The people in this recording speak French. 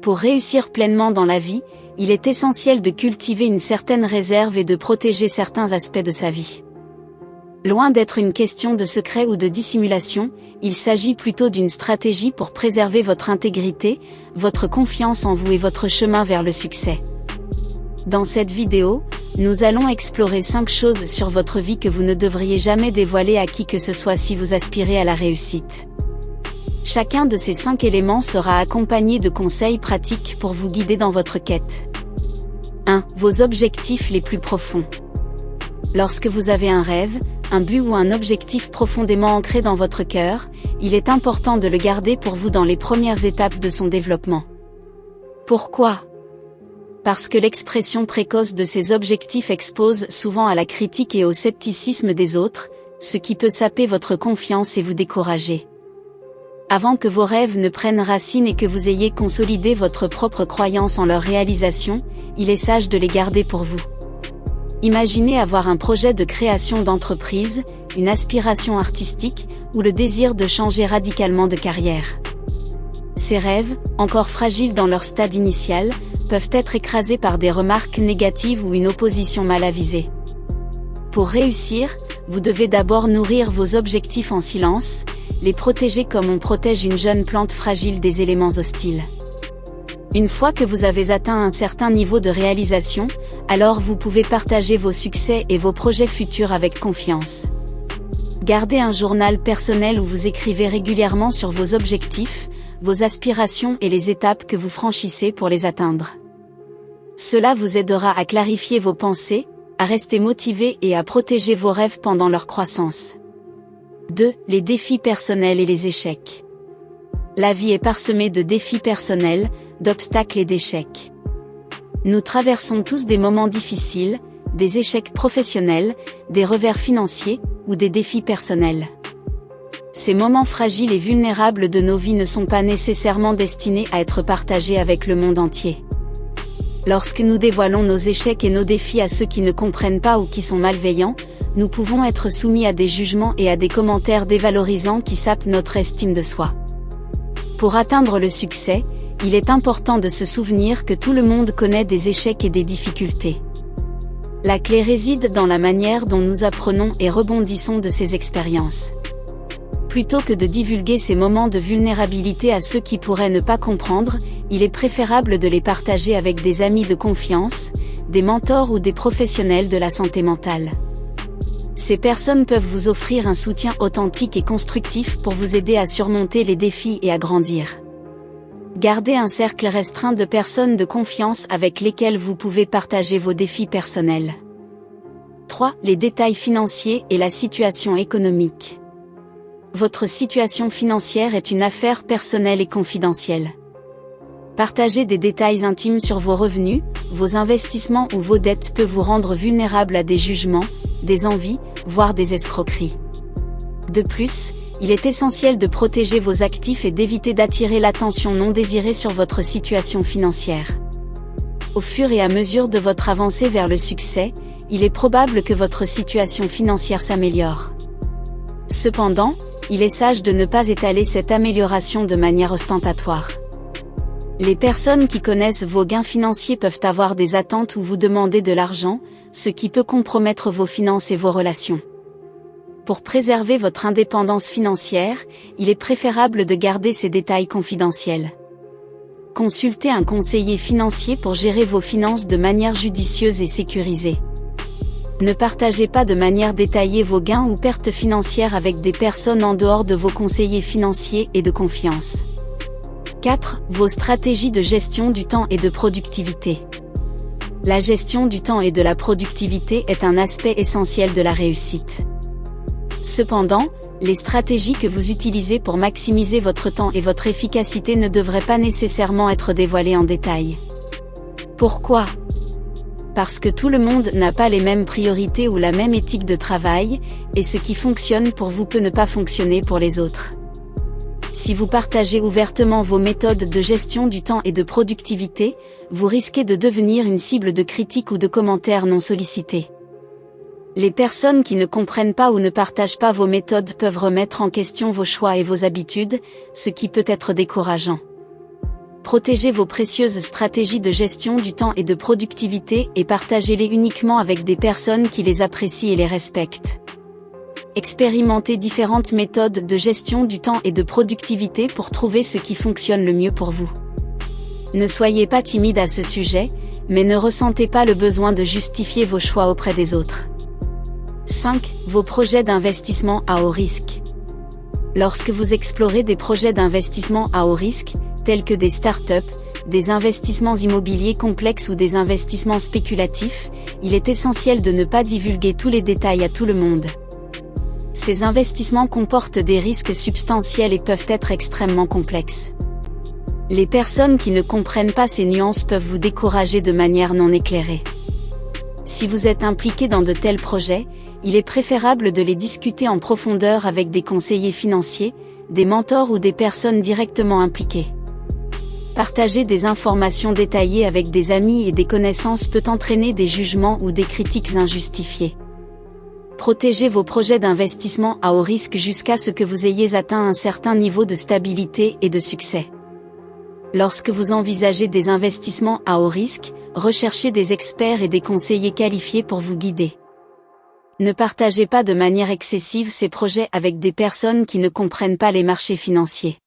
Pour réussir pleinement dans la vie, il est essentiel de cultiver une certaine réserve et de protéger certains aspects de sa vie. Loin d'être une question de secret ou de dissimulation, il s'agit plutôt d'une stratégie pour préserver votre intégrité, votre confiance en vous et votre chemin vers le succès. Dans cette vidéo, nous allons explorer 5 choses sur votre vie que vous ne devriez jamais dévoiler à qui que ce soit si vous aspirez à la réussite. Chacun de ces 5 éléments sera accompagné de conseils pratiques pour vous guider dans votre quête. 1. Vos objectifs les plus profonds. Lorsque vous avez un rêve, un but ou un objectif profondément ancré dans votre cœur, il est important de le garder pour vous dans les premières étapes de son développement. Pourquoi ? Parce que l'expression précoce de ces objectifs expose souvent à la critique et au scepticisme des autres, ce qui peut saper votre confiance et vous décourager. Avant que vos rêves ne prennent racine et que vous ayez consolidé votre propre croyance en leur réalisation, il est sage de les garder pour vous. Imaginez avoir un projet de création d'entreprise, une aspiration artistique, ou le désir de changer radicalement de carrière. Ces rêves, encore fragiles dans leur stade initial, peuvent être écrasés par des remarques négatives ou une opposition mal avisée. Pour réussir, vous devez d'abord nourrir vos objectifs en silence, les protéger comme on protège une jeune plante fragile des éléments hostiles. Une fois que vous avez atteint un certain niveau de réalisation, alors vous pouvez partager vos succès et vos projets futurs avec confiance. Gardez un journal personnel où vous écrivez régulièrement sur vos objectifs, vos aspirations et les étapes que vous franchissez pour les atteindre. Cela vous aidera à clarifier vos pensées, à rester motivé et à protéger vos rêves pendant leur croissance. 2. Les défis personnels et les échecs. La vie est parsemée de défis personnels, d'obstacles et d'échecs. Nous traversons tous des moments difficiles, des échecs professionnels, des revers financiers, ou des défis personnels. Ces moments fragiles et vulnérables de nos vies ne sont pas nécessairement destinés à être partagés avec le monde entier. Lorsque nous dévoilons nos échecs et nos défis à ceux qui ne comprennent pas ou qui sont malveillants, nous pouvons être soumis à des jugements et à des commentaires dévalorisants qui sapent notre estime de soi. Pour atteindre le succès, il est important de se souvenir que tout le monde connaît des échecs et des difficultés. La clé réside dans la manière dont nous apprenons et rebondissons de ces expériences. Plutôt que de divulguer ces moments de vulnérabilité à ceux qui pourraient ne pas comprendre, il est préférable de les partager avec des amis de confiance, des mentors ou des professionnels de la santé mentale. Ces personnes peuvent vous offrir un soutien authentique et constructif pour vous aider à surmonter les défis et à grandir. Gardez un cercle restreint de personnes de confiance avec lesquelles vous pouvez partager vos défis personnels. 3. Les détails financiers et la situation économique. Votre situation financière est une affaire personnelle et confidentielle. Partager des détails intimes sur vos revenus, vos investissements ou vos dettes peut vous rendre vulnérable à des jugements, des envies, voire des escroqueries. De plus, il est essentiel de protéger vos actifs et d'éviter d'attirer l'attention non désirée sur votre situation financière. Au fur et à mesure de votre avancée vers le succès, il est probable que votre situation financière s'améliore. Cependant, il est sage de ne pas étaler cette amélioration de manière ostentatoire. Les personnes qui connaissent vos gains financiers peuvent avoir des attentes ou vous demander de l'argent, ce qui peut compromettre vos finances et vos relations. Pour préserver votre indépendance financière, il est préférable de garder ces détails confidentiels. Consultez un conseiller financier pour gérer vos finances de manière judicieuse et sécurisée. Ne partagez pas de manière détaillée vos gains ou pertes financières avec des personnes en dehors de vos conseillers financiers et de confiance. 4. Vos stratégies de gestion du temps et de productivité. La gestion du temps et de la productivité est un aspect essentiel de la réussite. Cependant, les stratégies que vous utilisez pour maximiser votre temps et votre efficacité ne devraient pas nécessairement être dévoilées en détail. Pourquoi ? Parce que tout le monde n'a pas les mêmes priorités ou la même éthique de travail, et ce qui fonctionne pour vous peut ne pas fonctionner pour les autres. Si vous partagez ouvertement vos méthodes de gestion du temps et de productivité, vous risquez de devenir une cible de critiques ou de commentaires non sollicités. Les personnes qui ne comprennent pas ou ne partagent pas vos méthodes peuvent remettre en question vos choix et vos habitudes, ce qui peut être décourageant. Protégez vos précieuses stratégies de gestion du temps et de productivité et partagez-les uniquement avec des personnes qui les apprécient et les respectent. Expérimentez différentes méthodes de gestion du temps et de productivité pour trouver ce qui fonctionne le mieux pour vous. Ne soyez pas timide à ce sujet, mais ne ressentez pas le besoin de justifier vos choix auprès des autres. 5. Vos projets d'investissement à haut risque. Lorsque vous explorez des projets d'investissement à haut risque, tels que des startups, des investissements immobiliers complexes ou des investissements spéculatifs, il est essentiel de ne pas divulguer tous les détails à tout le monde. Ces investissements comportent des risques substantiels et peuvent être extrêmement complexes. Les personnes qui ne comprennent pas ces nuances peuvent vous décourager de manière non éclairée. Si vous êtes impliqué dans de tels projets, il est préférable de les discuter en profondeur avec des conseillers financiers, des mentors ou des personnes directement impliquées. Partager des informations détaillées avec des amis et des connaissances peut entraîner des jugements ou des critiques injustifiées. Protégez vos projets d'investissement à haut risque jusqu'à ce que vous ayez atteint un certain niveau de stabilité et de succès. Lorsque vous envisagez des investissements à haut risque, recherchez des experts et des conseillers qualifiés pour vous guider. Ne partagez pas de manière excessive ces projets avec des personnes qui ne comprennent pas les marchés financiers.